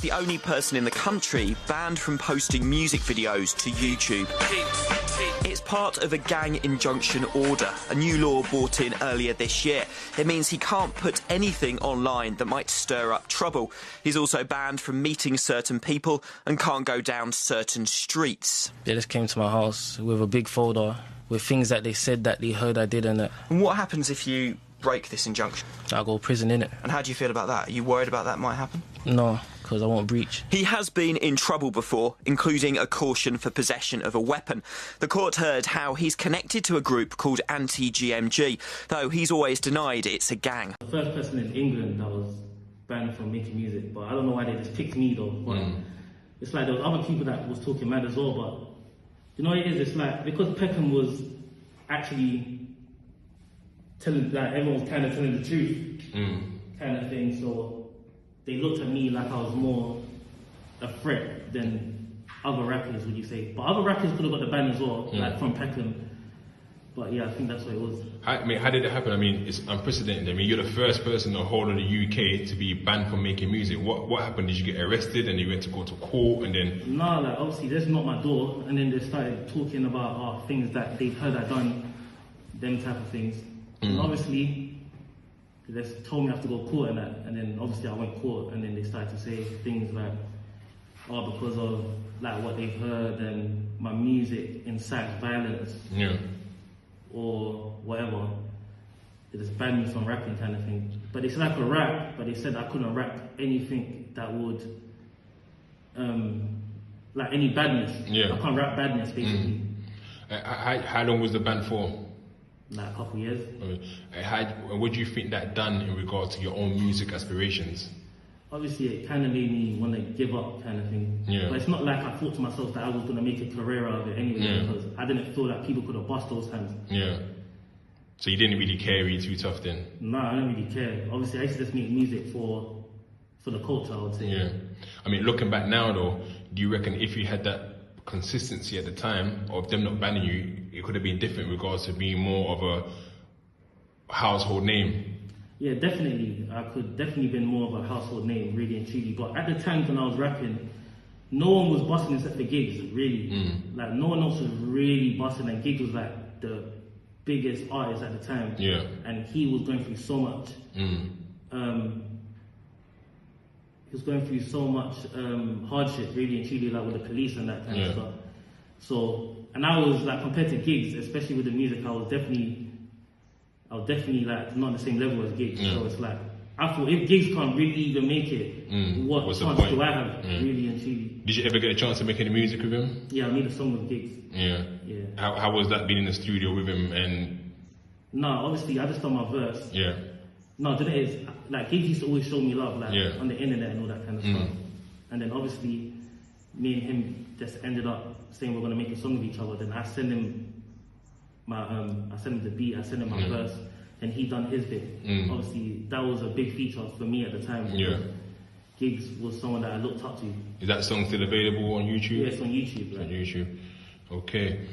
The only person in the country banned from posting music videos to YouTube. It's part of a gang injunction order, a new law brought in earlier this year. It means he can't put anything online that might stir up trouble. He's also banned from meeting certain people and can't go down certain streets. They just came to my house with a big folder with things that they said that they heard I did in it. And what happens if you break this injunction? I go to prison, innit? And how do you feel about that? Are you worried about that might happen? No, because I won't breach. He has been in trouble before, including a caution for possession of a weapon. The court heard how he's connected to a group called Anti-GMG, though he's always denied it's a gang. The first person in England that was banned from making music, but I don't know why they just picked me though. But it's like there was other people that was talking mad as well, but you know what it is? It's like, because Peckham was actually telling, like everyone was kind of telling the truth, kind of thing, so they looked at me like I was more a threat than other rappers, would you say? But other rappers could have got the ban as well, like from Peckham. But yeah, I think that's what it was. How did it happen? I mean, it's unprecedented. I mean, you're the first person in the whole of the UK to be banned from making music. What happened? Did you get arrested and you went to go to court and then? No, like obviously they just knocked my door and then they started talking about things that they've heard I done, them type of things. And obviously, they just told me I have to go to court and that, and then obviously I went to court and then they started to say things like, oh, because of like what they've heard and my music incites violence. Yeah. Or whatever. They just banned me from rapping kind of thing. But they said I could rap, but they said I couldn't rap anything that would, like any badness. Yeah. I can't rap badness basically. How long was the ban for? Like a couple of years. What do you think that done in regard to your own music aspirations? Obviously it kind of made me want to give up kind of thing. Yeah. But it's not like I thought to myself that I was going to make a career out of it anyway, because I didn't feel like people could have bust those hands. Yeah. So you didn't really care, were you too tough then? No, I don't really care. Obviously I used to just make music for the culture, I would say. Yeah. I mean, looking back now though, do you reckon if you had that consistency at the time of them not banning you, it could have been different in regards to being more of a household name? Yeah, definitely. I could definitely been more of a household name, really and truly. But at the time when I was rapping, no one was busting except for Gigs, really. Like no one else was really busting, and Gigs was like the biggest artist at the time. Yeah. And he was going through so much. He was going through so much hardship, really and truly, like with the police and that kind of stuff. So, and I was like, compared to Gigs, especially with the music, I was definitely like not on the same level as Gigs. So it's like, I thought if Gigs can't really even make it, what chance do I have, really and truly? Did you ever get a chance to make any music with him? Yeah, I made a song with Gigs. Yeah. How was that being in the studio with him? And no, obviously I just done my verse. Yeah. No, the thing is, like Gigs used to always show me love, like on the internet and all that kind of stuff. And then obviously, me and him just ended up saying we're gonna make a song with each other. Then I send him my, I sent him the beat, I sent him my verse, and he done his bit. Obviously, that was a big feature for me at the time. Gigs was someone that I looked up to. Is that song still available on YouTube? Yeah, it's on YouTube. It's on YouTube. Okay.